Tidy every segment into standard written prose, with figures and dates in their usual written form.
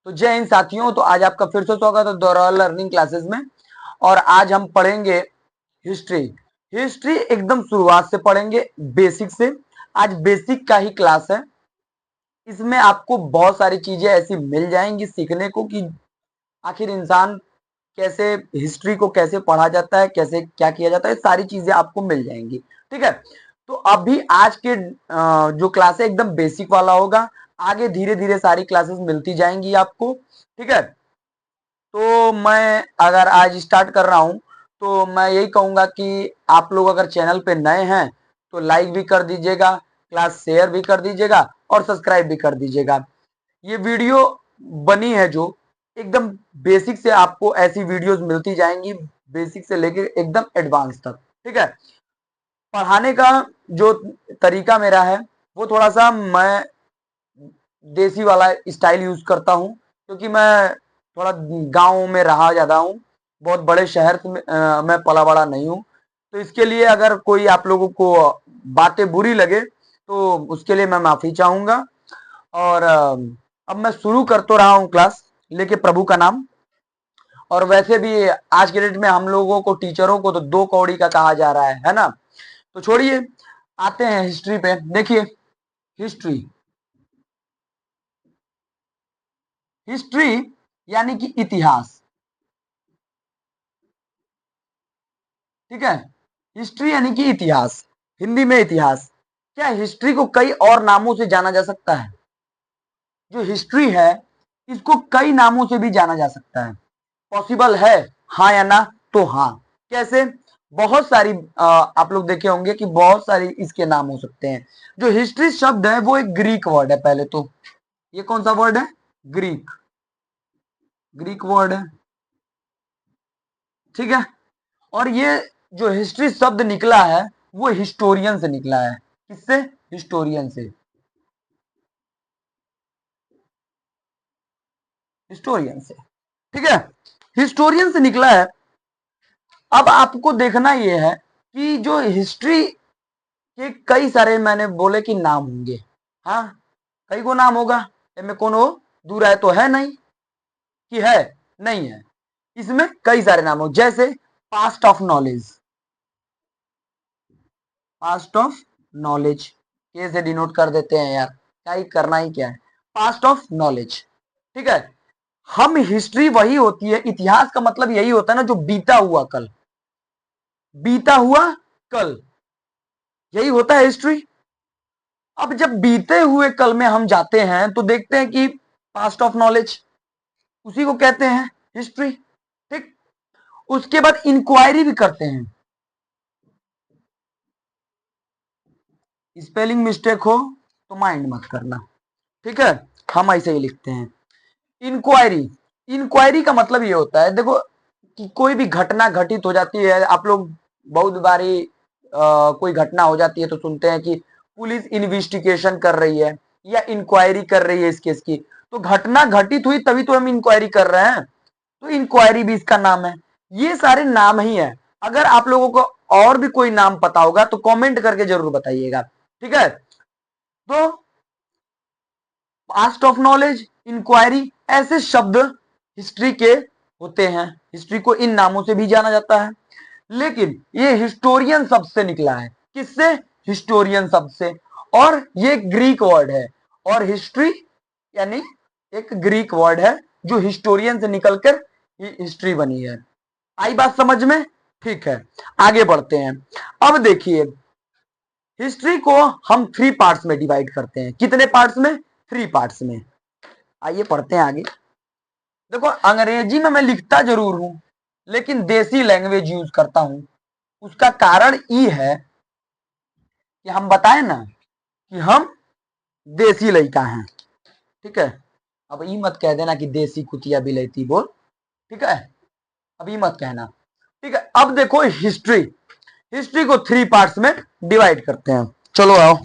तो जय हिंद साथियों, तो आज आपका फिर से स्वागत है दोहरा लर्निंग क्लासेस में। और आज हम पढ़ेंगे हिस्ट्री। हिस्ट्री एकदम शुरुआत से पढ़ेंगे, बेसिक से। आज बेसिक का ही क्लास है। इसमें आपको बहुत सारी चीजें ऐसी मिल जाएंगी सीखने को कि आखिर इंसान कैसे, हिस्ट्री को कैसे पढ़ा जाता है, कैसे क्या किया जाता है, सारी चीजें आपको मिल जाएंगी। ठीक है, तो अभी आज के जो क्लास है एकदम बेसिक वाला होगा। आगे धीरे धीरे सारी क्लासेस मिलती जाएंगी आपको। ठीक है, तो मैं अगर आज स्टार्ट कर रहा हूं तो मैं यही कहूंगा कि आप लोग अगर चैनल पे नए हैं तो लाइक भी कर दीजिएगा, क्लास शेयर भी कर दीजिएगा और सब्सक्राइब भी कर दीजिएगा। ये वीडियो बनी है जो एकदम बेसिक से, आपको ऐसी वीडियोस मिलती जाएंगी बेसिक से लेके एकदम एडवांस तक। ठीक है, पढ़ाने का जो तरीका मेरा है वो थोड़ा सा मैं देसी वाला स्टाइल यूज करता हूँ, क्योंकि मैं थोड़ा गांव में रहा ज्यादा हूँ, बहुत बड़े शहर में मैं पला बड़ा नहीं हूँ। तो इसके लिए अगर कोई आप लोगों को बातें बुरी लगे तो उसके लिए मैं माफी चाहूंगा। और अब मैं शुरू कर तो रहा हूँ क्लास लेके प्रभु का नाम। और वैसे भी आज के डेट में हम लोगों को, टीचरों को, तो दो कौड़ी का कहा जा रहा है ना। तो छोड़िए, आते हैं हिस्ट्री पे। देखिए, हिस्ट्री हिस्ट्री यानी कि इतिहास। ठीक है, हिस्ट्री यानी कि इतिहास, हिंदी में इतिहास। क्या हिस्ट्री को कई और नामों से जाना जा सकता है? जो हिस्ट्री है इसको कई नामों से भी जाना जा सकता है। पॉसिबल है, हाँ या ना? तो हाँ। कैसे? बहुत सारी आप लोग देखे होंगे कि बहुत सारी इसके नाम हो सकते हैं। जो हिस्ट्री शब्द है वो एक ग्रीक वर्ड है। पहले तो ये कौन सा वर्ड है? ग्रीक, ग्रीक वर्ड है। ठीक है, और ये जो हिस्ट्री शब्द निकला है वो हिस्टोरियन से निकला है। किससे? हिस्टोरियन से। हिस्टोरियन से, ठीक है, हिस्टोरियन से निकला है। अब आपको देखना यह है कि जो हिस्ट्री के कई सारे, मैंने बोले कि नाम होंगे। हाँ, कई को नाम होगा। इनमें कोनो दूर है तो है नहीं कि है, नहीं है। इसमें कई सारे नाम हो, जैसे past of knowledge. Past of knowledge के से डिनोट कर देते हैं यार, क्या ही करना ही क्या है। पास्ट ऑफ नॉलेज, ठीक है। हम हिस्ट्री वही होती है, इतिहास का मतलब यही होता है ना, जो बीता हुआ कल, बीता हुआ कल, यही होता है हिस्ट्री। अब जब बीते हुए कल में हम जाते हैं तो देखते हैं कि पास्ट ऑफ नॉलेज, उसी को कहते हैं हिस्ट्री। ठीक, उसके बाद इंक्वायरी भी करते हैं। स्पेलिंग मिस्टेक हो तो माइंड मत करना, ठीक है, हम ऐसे ही लिखते हैं। इंक्वायरी, इंक्वायरी का मतलब ये होता है, देखो, कि कोई भी घटना घटित हो जाती है। आप लोग बहुत बारी कोई घटना हो जाती है तो सुनते हैं कि पुलिस इन्वेस्टिगेशन कर रही है या इंक्वायरी कर रही है इस केस की। तो घटना घटित हुई तभी तो हम इंक्वायरी कर रहे हैं, तो इंक्वायरी भी इसका नाम है। ये सारे नाम ही है। अगर आप लोगों को और भी कोई नाम पता होगा तो कमेंट करके जरूर बताइएगा, ठीक है। तो पास्ट ऑफ नॉलेज, इंक्वायरी, ऐसे शब्द हिस्ट्री के होते हैं। हिस्ट्री को इन नामों से भी जाना जाता है, लेकिन ये हिस्टोरियन शब्द से निकला है। किससे? हिस्टोरियन शब्द से। और ये ग्रीक वर्ड है, और हिस्ट्री यानी एक ग्रीक वर्ड है जो हिस्टोरियन से निकलकर ये हिस्ट्री बनी है। आई बात समझ में? ठीक है, आगे बढ़ते हैं। अब देखिए, हिस्ट्री को हम थ्री पार्ट्स में डिवाइड करते हैं। कितने पार्ट्स में? थ्री पार्ट्स में। आइए पढ़ते हैं आगे। देखो, अंग्रेजी में मैं लिखता जरूर हूं लेकिन देसी लैंग्वेज यूज करता हूं। उसका कारण ये है कि हम बताएं ना कि हम देसी लड़का हैं, ठीक है। अब ये मत कह देना कि देसी कुतिया बिलैती बोल, ठीक है, अब ये मत कहना, ठीक है। अब देखो, हिस्ट्री, हिस्ट्री को थ्री पार्ट्स में डिवाइड करते हैं। चलो आओ,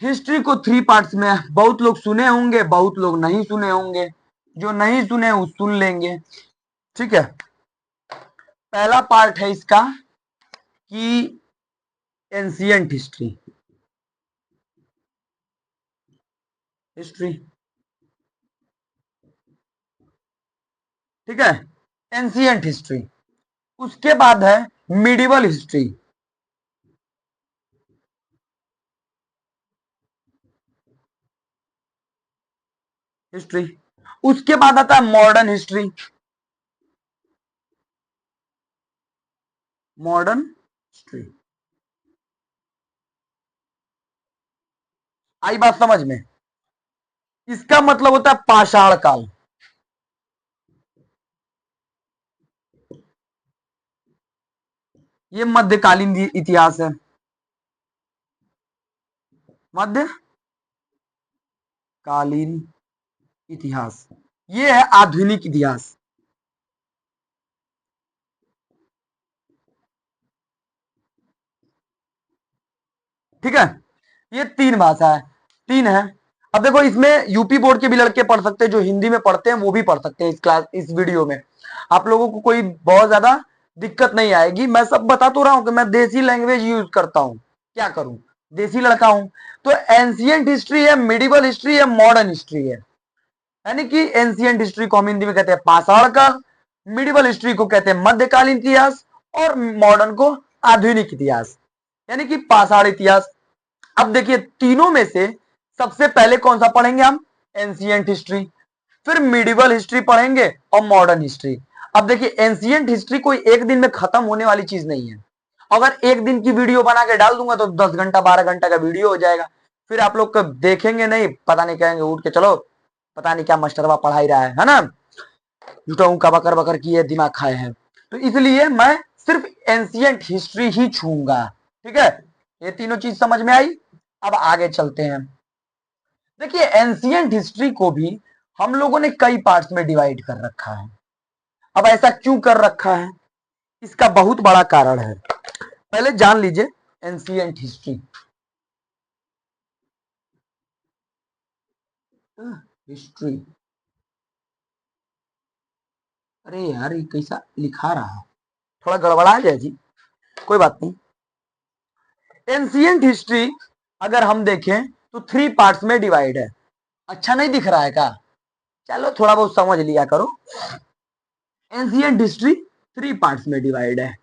हिस्ट्री को थ्री पार्ट्स में, बहुत लोग सुने होंगे, बहुत लोग नहीं सुने होंगे। जो नहीं सुने वो सुन लेंगे, ठीक है। पहला पार्ट है इसका कि एंशियंट हिस्ट्री, हिस्ट्री ठीक है, एंशियंट हिस्ट्री। उसके बाद है मिडिवल हिस्ट्री। हिस्ट्री उसके बाद आता है modern history. Modern history I बात समझ में? इसका मतलब होता है पाषाण काल। ये मध्यकालीन इतिहास है। मध्यकालीन इतिहास, ये है आधुनिक इतिहास। ठीक है, ये तीन भाषा है, तीन है। अब देखो इसमें यूपी बोर्ड के भी लड़के पढ़ सकते हैं, जो हिंदी में पढ़ते हैं वो भी पढ़ सकते हैं इस क्लास, इस वीडियो में आप लोगों को कोई बहुत ज्यादा दिक्कत नहीं आएगी। मैं सब बता तो रहा हूं कि मैं देसी लैंग्वेज यूज करता हूं, क्या करूं, देसी लड़का हूं। तो एंशियंट हिस्ट्री है, मिडिवल हिस्ट्री है, मॉडर्न हिस्ट्री है। यानी कि एंशियंट हिस्ट्री को हम हिंदी में कहते हैं पाषाण काल, मिडिवल हिस्ट्री को कहते हैं मध्यकालीन इतिहास, और मॉडर्न को आधुनिक इतिहास, यानी कि पाषाण इतिहास। अब देखिए तीनों में से सबसे पहले कौन सा पढ़ेंगे हम? एंशियंट हिस्ट्री, फिर मिडिवल हिस्ट्री पढ़ेंगे और मॉडर्न हिस्ट्री। अब देखिए एंशियंट हिस्ट्री कोई एक दिन में खत्म होने वाली चीज नहीं है। अगर एक दिन की वीडियो बना के डाल दूंगा तो 10 घंटा 12 घंटा का वीडियो हो जाएगा, फिर आप लोग कब देखेंगे नहीं, पता नहीं, कहेंगे उठ के चलो पता नहीं क्या मास्टरवा पढ़ाई रहा है ना, जुटाऊ का बकर बकर किए दिमाग खाए हैं। तो इसलिए मैं सिर्फ एंशियंट हिस्ट्री ही छूंगा। ठीक है, ये तीनों चीज समझ में आई। अब आगे चलते हैं। देखिए एंशियंट हिस्ट्री को भी हम लोगों ने कई पार्ट्स में डिवाइड कर रखा है। अब ऐसा क्यों कर रखा है, इसका बहुत बड़ा कारण है। पहले जान लीजिए एंशियंट हिस्ट्री। हिस्ट्री, अरे यार ये कैसा लिखा रहा है, थोड़ा गड़बड़ा जाए जी, कोई बात नहीं। एंशियंट हिस्ट्री अगर हम देखें तो 3 पार्ट्स में डिवाइड है। अच्छा नहीं दिख रहा है क्या? चलो थोड़ा बहुत समझ लिया करो। एंशियंट हिस्ट्री 3 पार्ट्स में डिवाइड है।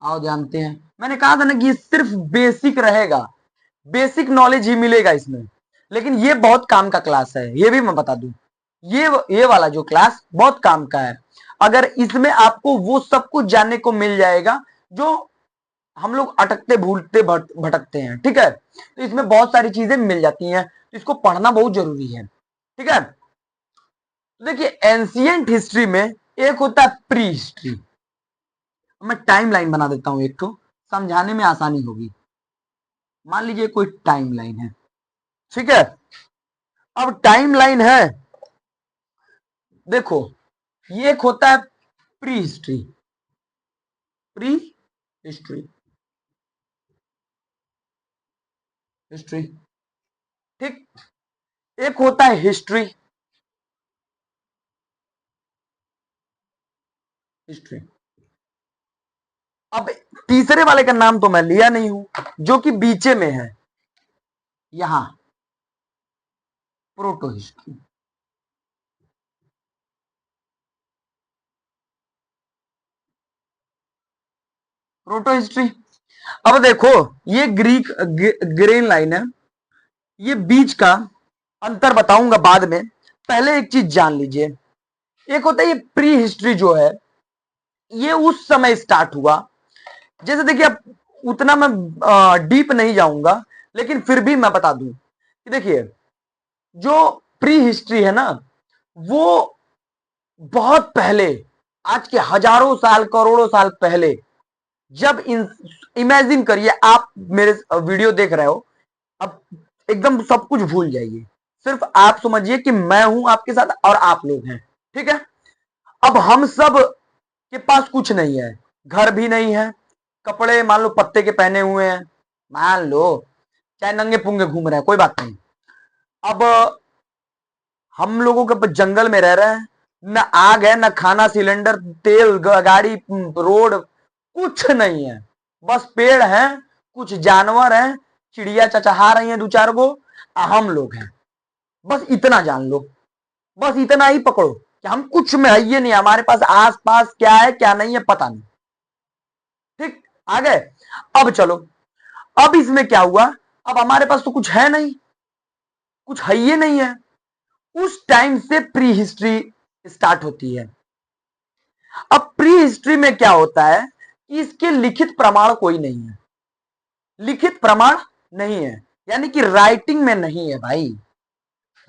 आओ जानते हैं। मैंने कहा था ना कि ये सिर्फ बेसिक रहेगा, बेसिक नॉलेज ही मिलेगा इसमें, लेकिन ये बहुत काम का क्लास है, ये भी मैं बता दूं। ये वाला जो क्लास बहुत काम का है। अगर इसमें आपको वो सब कुछ जानने को मिल जाएगा जो हम लोग अटकते भूलते भटकते हैं। ठीक है, तो इसमें बहुत सारी चीजें मिल जाती हैं, तो इसको पढ़ना बहुत जरूरी है। ठीक है, तो देखिए एंशियंट हिस्ट्री में एक होता है प्री हिस्ट्री। मैं टाइम लाइन बना देता हूं एक तो, समझाने में आसानी होगी। मान लीजिए कोई टाइम लाइन है, ठीक है। अब टाइम लाइन है, देखो ये एक होता है pre history. Pre history, history, ठीक। एक होता है हिस्ट्री, हिस्ट्री। अब तीसरे वाले का नाम तो मैं लिया नहीं हूं, जो कि बीचे में है, यहां प्रोटो हिस्ट्री। Proto history. अब देखो ये ग्रीन लाइन है, ये बीच का अंतर बताऊंगा बाद में, पहले एक चीज जान लीजिए। एक होता है ये प्री हिस्ट्री जो है, ये उस समय स्टार्ट हुआ, जैसे देखिए अब उतना मैं डीप नहीं जाऊंगा, लेकिन फिर भी मैं बता दूं कि देखिए जो प्री हिस्ट्री है ना, वो बहुत पहले, आज के हजारों साल करोड़ों साल पहले, जब इमेजिन करिए आप मेरे वीडियो देख रहे हो, अब एकदम सब कुछ भूल जाइए, सिर्फ आप समझिए कि मैं हूं आपके साथ और आप लोग हैं। ठीक है, अब हम सब के पास कुछ नहीं है, घर भी नहीं है, कपड़े मान लो पत्ते के पहने हुए हैं, मान लो चाहे नंगे पुंगे घूम रहे हैं, कोई बात नहीं। अब हम लोगों के जंगल में रह रहे हैं, न आग है, न खाना, सिलेंडर, तेल, गाड़ी, रोड, कुछ नहीं है, बस पेड़ हैं, कुछ जानवर हैं, चिड़िया चचहा रही हैं 2-4 गो, हम लोग हैं। बस इतना जान लो, बस इतना ही पकड़ो कि हम कुछ में है ये नहीं, हमारे पास आस पास क्या है क्या नहीं है पता नहीं। ठीक, आ गए। अब चलो, अब इसमें क्या हुआ, अब हमारे पास तो कुछ है नहीं, कुछ है ये नहीं है। उस टाइम से प्री हिस्ट्री स्टार्ट होती है। अब प्री हिस्ट्री में क्या होता है कि इसके लिखित प्रमाण कोई नहीं है, लिखित प्रमाण नहीं है, यानी कि राइटिंग में नहीं है भाई।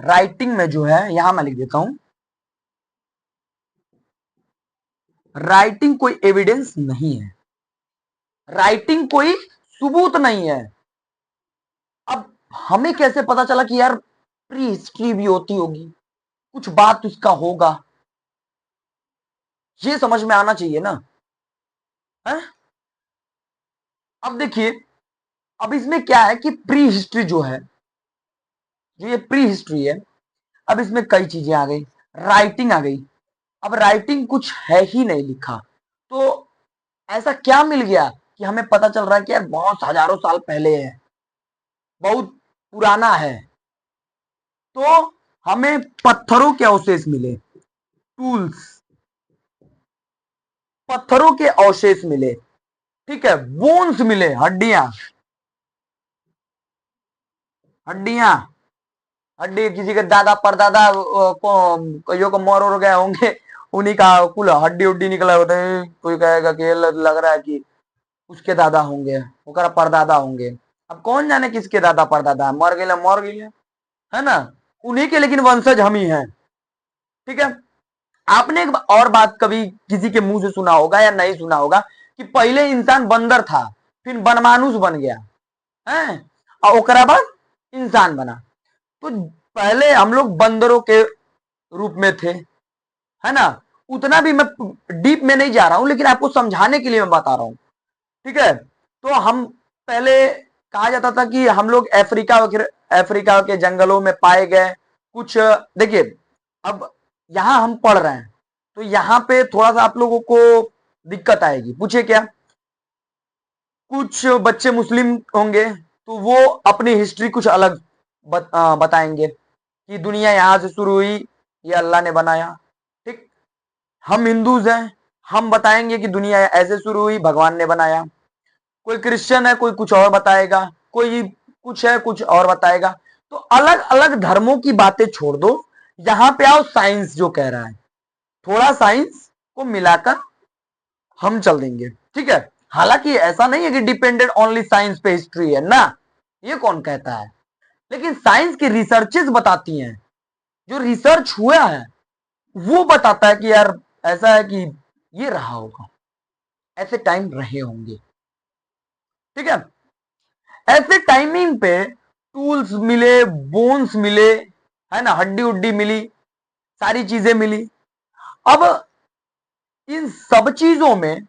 राइटिंग में जो है, यहां मैं लिख देता हूं, राइटिंग कोई एविडेंस नहीं है, राइटिंग कोई सबूत नहीं है। अब हमें कैसे पता चला कि यार प्री हिस्ट्री भी होती होगी, कुछ बात उसका होगा, ये समझ में आना चाहिए ना है? अब देखिए, अब इसमें क्या है कि प्री हिस्ट्री जो है, जो ये प्री हिस्ट्री है, अब इसमें कई चीजें आ गई, राइटिंग आ गई। अब राइटिंग कुछ है ही नहीं लिखा, तो ऐसा क्या मिल गया कि हमें पता चल रहा है कि यार बहुत हजारों साल पहले है, बहुत पुराना है। तो हमें पत्थरों के अवशेष मिले, टूल्स, पत्थरों के अवशेष मिले, ठीक है, बोन्स मिले, हड्डियां, हड्डियां, हड्डी किसी के दादा परदादा को कईयों को मर और गए होंगे, उन्हीं का कुल हड्डी उड्डी निकला होता है, कोई कहेगा कि लग रहा है कि उसके दादा होंगे, ओकरा परदादा होंगे। अब कौन जाने किसके दादा परदादा, मर गए मर गए, है ना, उन्हीं के लेकिन वंशज हम ही हैं। ठीक है। आपने एक और बात कभी किसी के मुंह से सुना होगा या नहीं सुना होगा कि पहले इंसान बंदर था, फिर बनमानुष बन गया है, और ओकरा बाद इंसान बना। तो पहले हम लोग बंदरों के रूप में थे, है ना। उतना भी मैं डीप में नहीं जा रहा हूं, लेकिन आपको समझाने के लिए मैं बता रहा हूं। ठीक है। तो हम पहले, कहा जाता था कि हम लोग अफ्रीका अफ्रीका के जंगलों में पाए गए कुछ। देखिए, अब यहां हम पढ़ रहे हैं, तो यहां पे थोड़ा सा आप लोगों को दिक्कत आएगी, पूछे क्या। कुछ बच्चे मुस्लिम होंगे, तो वो अपनी हिस्ट्री कुछ अलग बताएंगे कि दुनिया यहां से शुरू हुई, ये अल्लाह ने बनाया। ठीक। हम हिंदूज हैं, हम बताएंगे कि दुनिया ऐसे शुरू हुई, भगवान ने बनाया। कोई क्रिश्चियन है, कोई कुछ और बताएगा, कोई कुछ है कुछ और बताएगा। तो अलग अलग धर्मों की बातें छोड़ दो, यहां पे आओ साइंस जो कह रहा है, थोड़ा साइंस को मिलाकर हम चल देंगे। ठीक है। हालांकि ऐसा नहीं है कि डिपेंडेंट ओनली साइंस पे हिस्ट्री है ना, ये कौन कहता है, लेकिन साइंस की रिसर्चेस बताती हैं, जो रिसर्च हुआ है वो बताता है कि यार ऐसा है कि ये रहा होगा, ऐसे टाइम रहे होंगे। ठीक है। ऐसे टाइमिंग पे टूल्स मिले, बोन्स मिले, है ना, हड्डी उड्डी मिली, सारी चीजें मिली। अब इन सब चीजों में,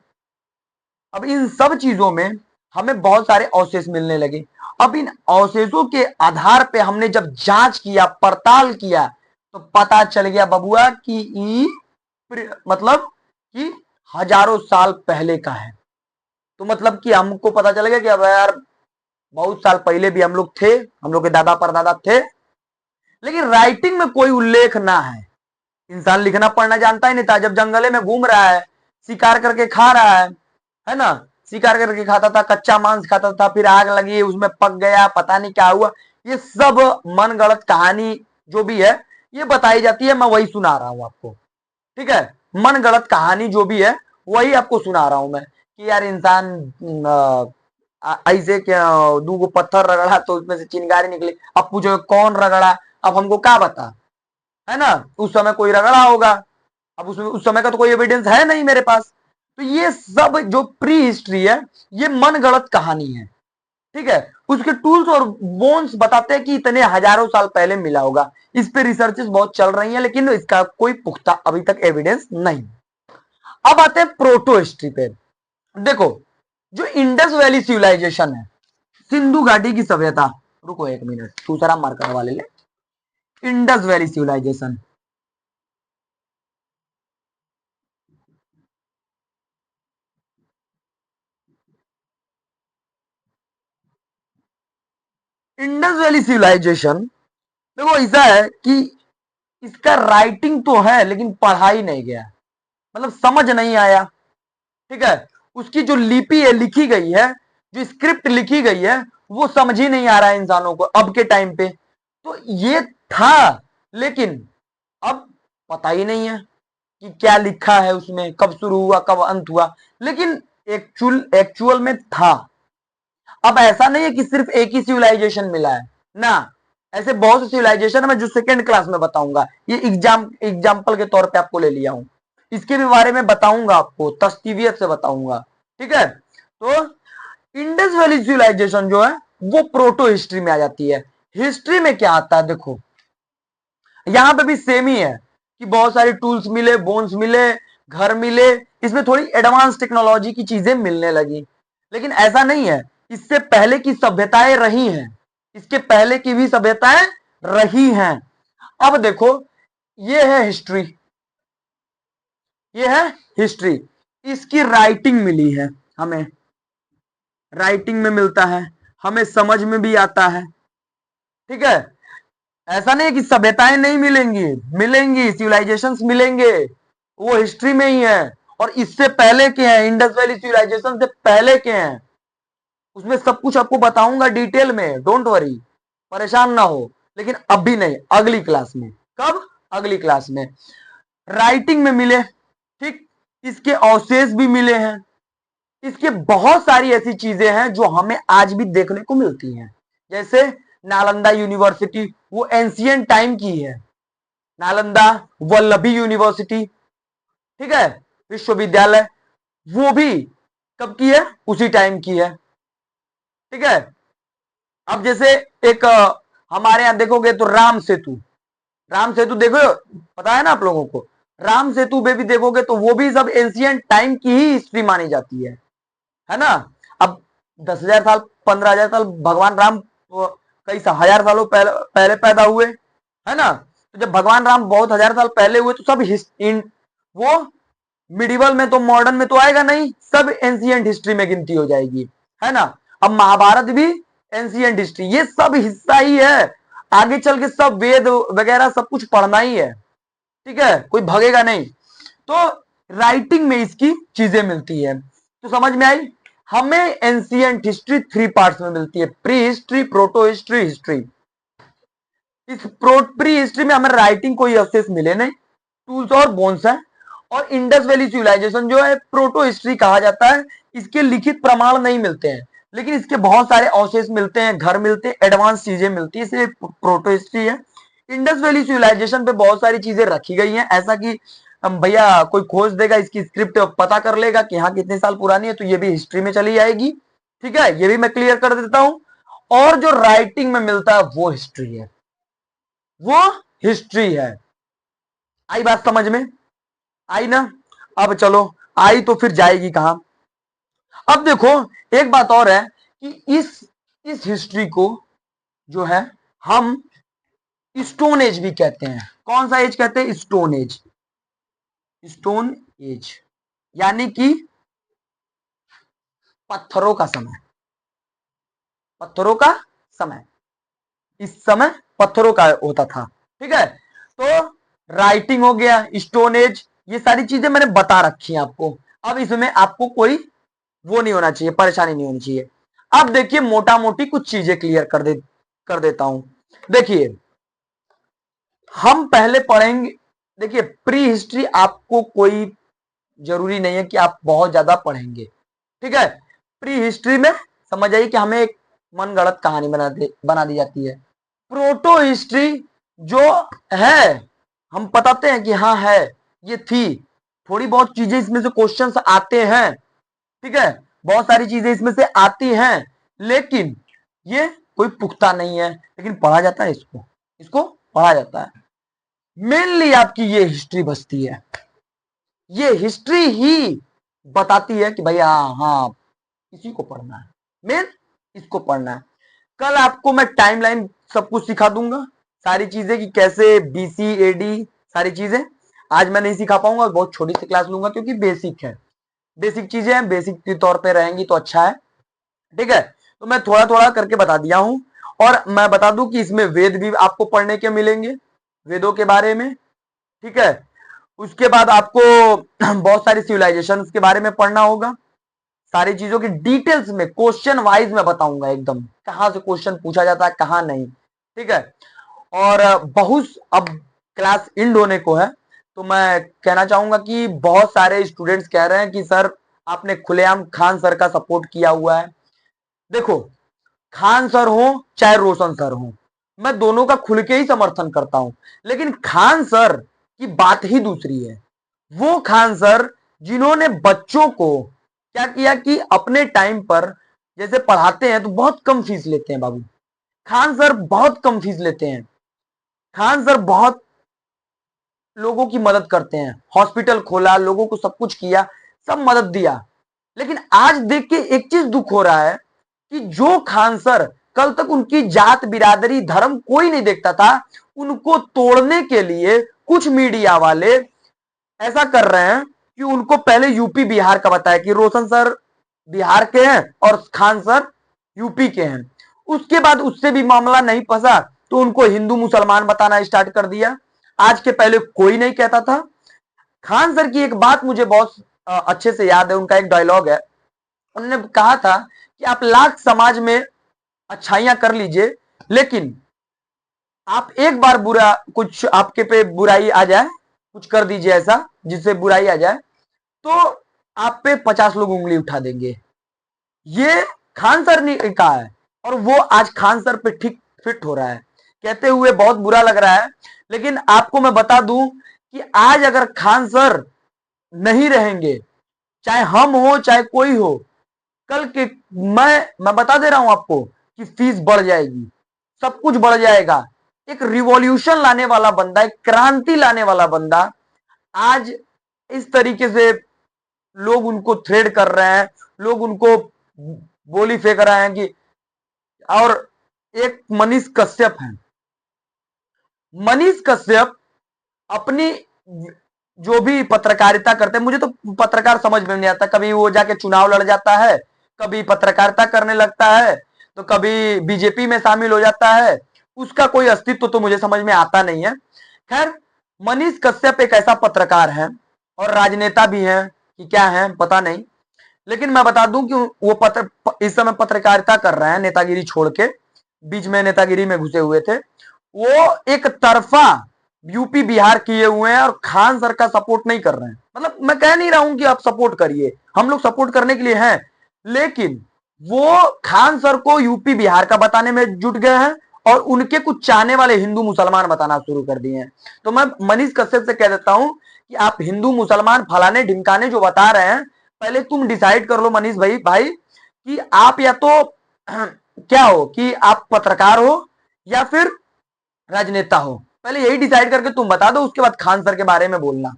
अब इन सब चीजों में हमें बहुत सारे अवशेष मिलने लगे। अब इन अवशेषों के आधार पे हमने जब जांच किया, पड़ताल किया, तो पता चल गया बबुआ कि मतलब कि हजारों साल पहले का है। तो मतलब कि हमको पता चल गया कि अब यार बहुत साल पहले भी हम लोग थे, हम लोग के दादा परदादा थे, लेकिन राइटिंग में कोई उल्लेख ना है। इंसान लिखना पढ़ना जानता ही नहीं था, जब जंगले में घूम रहा है, शिकार करके खा रहा है ना, शिकार करके खाता था, कच्चा मांस खाता था, फिर आग लगी उसमें पक गया, पता नहीं क्या हुआ। ये सब मन गढ़ंत कहानी जो भी है ये बताई जाती है, मैं वही सुना रहा हूं आपको। ठीक है। मन गढ़ंत कहानी जो भी है वही आपको सुना रहा हूं मैं, कि यार इंसान ऐसे क्या, दो पत्थर रगड़ा तो उसमें से चिंगारी निकली। अब पूछो कौन रगड़ा, अब हमको क्या बता, है ना, उस समय कोई रगड़ा होगा, अब उसमें उस समय का तो कोई एविडेंस है नहीं मेरे पास। तो ये सब जो प्री हिस्ट्री है, ये मन गढ़ंत कहानी है। ठीक है। उसके टूल्स और बोन्स बताते हैं कि इतने हजारों साल पहले मिला होगा। इस पे रिसर्चेस बहुत चल रही हैं, लेकिन इसका कोई पुख्ता अभी तक एविडेंस नहीं। अब आते हैं प्रोटो हिस्ट्री पे। देखो, जो इंडस वैली सिविलाइजेशन है, सिंधु घाटी की सभ्यता, रुको एक मिनट दूसरा मार्कर वाले ले, Indus valley civilisation, Indus valley civilisation, देखो ऐसा है कि इसका राइटिंग तो है लेकिन पढ़ा ही नहीं गया, मतलब समझ नहीं आया। ठीक है, उसकी जो लिपि है लिखी गई है, जो स्क्रिप्ट लिखी गई है, वो समझ ही नहीं आ रहा है इंसानों को अब के टाइम पे। तो ये था, लेकिन अब पता ही नहीं है कि क्या लिखा है उसमें, कब शुरू हुआ कब अंत हुआ, लेकिन एक्चुअल में था। अब ऐसा नहीं है कि सिर्फ एक ही सिविलाइजेशन मिला है ना, ऐसे बहुत से सिविलाइजेशन है, मैं जो सेकेंड क्लास में बताऊंगा, ये एग्जाम्पल के तौर पे आपको ले लिया हूं, इसके भी बारे में बताऊंगा आपको, तस्तीवियत से बताऊंगा। ठीक है, तो इंडस वैली सिविलाइजेशन जो है वो प्रोटो हिस्ट्री में आ जाती है। हिस्ट्री में क्या आता है देखो, यहां पे भी सेम ही है कि बहुत सारे टूल्स मिले, बोन्स मिले, घर मिले, इसमें थोड़ी एडवांस टेक्नोलॉजी की चीजें मिलने लगी, लेकिन ऐसा नहीं है, इससे पहले की सभ्यताएं रही हैं, इसके पहले की भी सभ्यताएं रही हैं। अब देखो, ये है हिस्ट्री, ये है हिस्ट्री, इसकी राइटिंग मिली है हमें, राइटिंग में मिलता है, हमें समझ में भी आता है। ठीक है, ऐसा नहीं कि सभ्यताएं नहीं मिलेंगी, मिलेंगी, सिविलाइजेशंस मिलेंगे, वो हिस्ट्री में ही है, और इससे पहले के हैं, इंडस वैली सिविलाइजेशन से पहले के हैं, उसमें सब कुछ आपको बताऊंगा डिटेल में, डोंट वरी, परेशान ना हो। लेकिन अभी नहीं, अगली क्लास में। कब? अगली क्लास में। राइटिंग में मिले, ठीक, इसके अवशेष भी मिले हैं, इसके बहुत सारी ऐसी चीजें हैं जो हमें आज भी देखने को मिलती हैं, जैसे नालंदा यूनिवर्सिटी, वो एंशियंट टाइम की है, नालंदा वल्लभी यूनिवर्सिटी, ठीक है, विश्वविद्यालय, वो भी कब की है? उसी टाइम की है। ठीक है, अब जैसे एक हमारे यहां देखोगे तो राम सेतु, राम सेतु देखो, पता है ना आप लोगों को, राम सेतु पे भी देखोगे तो वो भी सब एंशियंट टाइम की ही हिस्ट्री मानी जाती है ना। अब 10,000 साल, 15,000 साल भगवान राम कई हजार सालों पहले पैदा हुए, है ना। तो जब भगवान राम बहुत हजार साल पहले हुए तो सब वो मिडिवल में तो, मॉडर्न में तो आएगा नहीं, सब एंशियंट हिस्ट्री में गिनती हो जाएगी, है ना। अब महाभारत भी एंशियंट हिस्ट्री, ये सब हिस्सा ही है, आगे चल के सब वेद वगैरह सब कुछ पढ़ना ही है। ठीक है, कोई भगेगा नहीं। तो राइटिंग में इसकी चीजें मिलती है, तो समझ में आई। हमें एंशियंट हिस्ट्री 3 पार्ट्स में मिलती है, pre history, proto history, history. इस प्री हिस्ट्री में हमें राइटिंग कोई अवशेष मिले नहीं, टूल्स और बोन्स है। और इंडस वैली सिविलाइजेशन जो है प्रोटो हिस्ट्री कहा जाता है, इसके लिखित प्रमाण नहीं मिलते हैं, लेकिन इसके बहुत सारे अवशेष मिलते हैं, घर मिलते हैं, एडवांस चीजें मिलती है, इसलिए प्रोटो हिस्ट्री है। इंडस वैली सिविलाइजेशन पे बहुत सारी चीजें रखी गई हैं, ऐसा कि भैया कोई खोज देगा, इसकी स्क्रिप्ट पता कर लेगा कि हाँ कितने साल पुरानी है, तो ये भी हिस्ट्री में चली जाएगी। ठीक है, ये भी मैं क्लियर कर देता हूं। और जो राइटिंग में मिलता है वो हिस्ट्री है, वो हिस्ट्री है। आई बात समझ में? आई ना? अब चलो, आई तो फिर जाएगी कहां। अब देखो, एक बात और है कि इस हिस्ट्री को जो है हम स्टोन एज भी कहते हैं। कौन सा एज कहते हैं? स्टोन एज, स्टोन एज, यानी कि पत्थरों का समय, पत्थरों का समय, इस समय पत्थरों का होता था। ठीक है, तो राइटिंग हो गया, स्टोन एज, ये सारी चीजें मैंने बता रखी हैं आपको। अब इसमें आपको कोई वो नहीं होना चाहिए, परेशानी नहीं होनी चाहिए। अब देखिए, मोटा मोटी कुछ चीजें क्लियर कर देता हूं। देखिए, हम पहले पढ़ेंगे, देखिए प्री हिस्ट्री आपको कोई जरूरी नहीं है कि आप बहुत ज्यादा पढ़ेंगे। ठीक है, प्री हिस्ट्री में समझ आइए कि हमें एक मन गढ़ंत कहानी बना दी जाती है। प्रोटो हिस्ट्री जो है, हम बताते हैं कि हाँ है, ये थी, थोड़ी बहुत चीजें इसमें से क्वेश्चंस आते हैं। ठीक है, बहुत सारी चीजें इसमें से आती हैं, लेकिन ये कोई पुख्ता नहीं है, लेकिन पढ़ा जाता है, इसको इसको पढ़ा जाता है। मेनली आपकी ये हिस्ट्री बचती है, ये हिस्ट्री ही बताती है कि भैया हाँ इसी को पढ़ना है, मेन इसको पढ़ना है। कल आपको मैं टाइमलाइन सब कुछ सिखा दूंगा, सारी चीजें कि कैसे बीसी एडी, सारी चीजें। आज मैं नहीं सिखा पाऊंगा, बहुत छोटी सी क्लास लूंगा क्योंकि बेसिक है, बेसिक चीजें हैं, बेसिक के तौर पे रहेंगी तो अच्छा है। ठीक है, तो मैं थोड़ा थोड़ा करके बता दिया हूं। और मैं बता दूं कि इसमें वेद भी आपको पढ़ने के मिलेंगे, वेदों के बारे में, ठीक है। उसके बाद आपको बहुत सारी सिविलाइजेशन के बारे में पढ़ना होगा, सारी चीजों की डिटेल्स में क्वेश्चन वाइज में बताऊंगा एकदम, कहां से क्वेश्चन पूछा जाता है कहां नहीं, ठीक है। और बहुत अब क्लास इंड होने को है, तो मैं कहना चाहूंगा कि बहुत सारे स्टूडेंट्स कह रहे हैं कि सर आपने खुलेआम खान सर का सपोर्ट किया हुआ है। देखो, खान सर हो चाहे रोशन सर हो, मैं दोनों का खुल के ही समर्थन करता हूं, लेकिन खान सर की बात ही दूसरी है। वो खान सर जिन्होंने बच्चों को क्या किया कि अपने टाइम पर जैसे पढ़ाते हैं तो बहुत कम फीस लेते हैं बाबू, खान सर बहुत कम फीस लेते हैं। खान सर बहुत लोगों की मदद करते हैं, हॉस्पिटल खोला, लोगों को सब कुछ किया, सब मदद दिया। लेकिन आज देख के एक चीज दुख हो रहा है कि जो खान सर कल तक उनकी जात बिरादरी धर्म कोई नहीं देखता था, उनको तोड़ने के लिए कुछ मीडिया वाले ऐसा कर रहे हैं कि उनको पहले यूपी बिहार का बताया कि रोशन सर बिहार के हैं और खान सर यूपी के हैं। उसके बाद उससे भी मामला नहीं फंसा तो उनको हिंदू मुसलमान बताना स्टार्ट कर दिया। आज के पहले कोई नहीं कहता था। खान सर की एक बात मुझे बहुत अच्छे से याद है, उनका एक डायलॉग है। उन्होंने कहा था कि आप लाख समाज में अच्छाइयां कर लीजिए, लेकिन आप एक बार बुरा कुछ आपके पे बुराई आ जाए, कुछ कर दीजिए ऐसा जिससे बुराई आ जाए, तो आप पे 50 लोग उंगली उठा देंगे। ये खान सर ने कहा है और वो आज खान सर पे ठीक फिट हो रहा है। कहते हुए बहुत बुरा लग रहा है, लेकिन आपको मैं बता दूं कि आज अगर खान सर नहीं रहेंगे, चाहे हम हो चाहे कोई हो, कल के मैं बता दे रहा हूं आपको कि फीस बढ़ जाएगी, सब कुछ बढ़ जाएगा। एक रिवॉल्यूशन लाने वाला बंदा, एक क्रांति लाने वाला बंदा आज इस तरीके से लोग उनको थ्रेड कर रहे हैं, लोग उनको बोली फेंक रहे हैं कि। और एक मनीष कश्यप है, मनीष कश्यप अपनी जो भी पत्रकारिता करते हैं, मुझे तो पत्रकार समझ में नहीं आता। कभी वो जाके चुनाव लड़ जाता है, कभी पत्रकारिता करने लगता है, तो कभी बीजेपी में शामिल हो जाता है। उसका कोई अस्तित्व तो मुझे समझ में आता नहीं है। खैर, मनीष कश्यप एक ऐसा पत्रकार है और राजनेता भी है कि क्या है पता नहीं, लेकिन मैं बता दूं कि वो इस समय पत्रकारिता कर रहे हैं, नेतागिरी छोड़ के बीच में नेतागिरी में घुसे हुए थे। वो एक तरफा यूपी बिहार किए हुए हैं और खान सर का सपोर्ट नहीं कर रहे हैं। मतलब मैं कह नहीं रहा हूं कि आप सपोर्ट करिए, हम लोग सपोर्ट करने के लिए हैं, लेकिन वो खान सर को यूपी बिहार का बताने में जुट गए हैं और उनके कुछ चाहने वाले हिंदू मुसलमान बताना शुरू कर दिए हैं। तो मैं मनीष कश्यप से कह देता हूं कि आप हिंदू मुसलमान फलाने ढिमकाने जो बता रहे हैं, पहले तुम डिसाइड कर लो मनीष भाई कि आप या तो क्या हो, कि आप पत्रकार हो या फिर राजनेता हो। पहले यही डिसाइड करके तुम बता दो, उसके बाद खान सर के बारे में बोलना।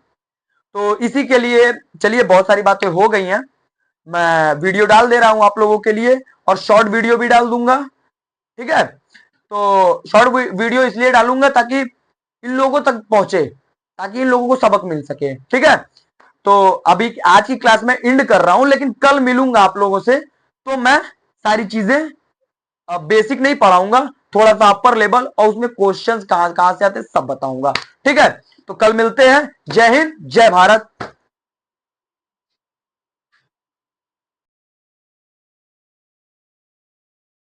तो इसी के लिए चलिए, बहुत सारी बातें हो गई हैं, मैं वीडियो डाल दे रहा हूं आप लोगों के लिए और शॉर्ट वीडियो भी डाल दूंगा, ठीक है। तो शॉर्ट वीडियो इसलिए डालूंगा ताकि इन लोगों तक पहुंचे, ताकि इन लोगों को सबक मिल सके, ठीक है। तो अभी आज की क्लास में एंड कर रहा हूं, लेकिन कल मिलूंगा आप लोगों से, तो मैं सारी चीजें बेसिक नहीं पढ़ाऊंगा, थोड़ा सा अपर लेवल, और उसमें क्वेश्चंस कहां कहां से आते सब बताऊंगा, ठीक है। तो कल मिलते हैं। जय हिंद, जय भारत।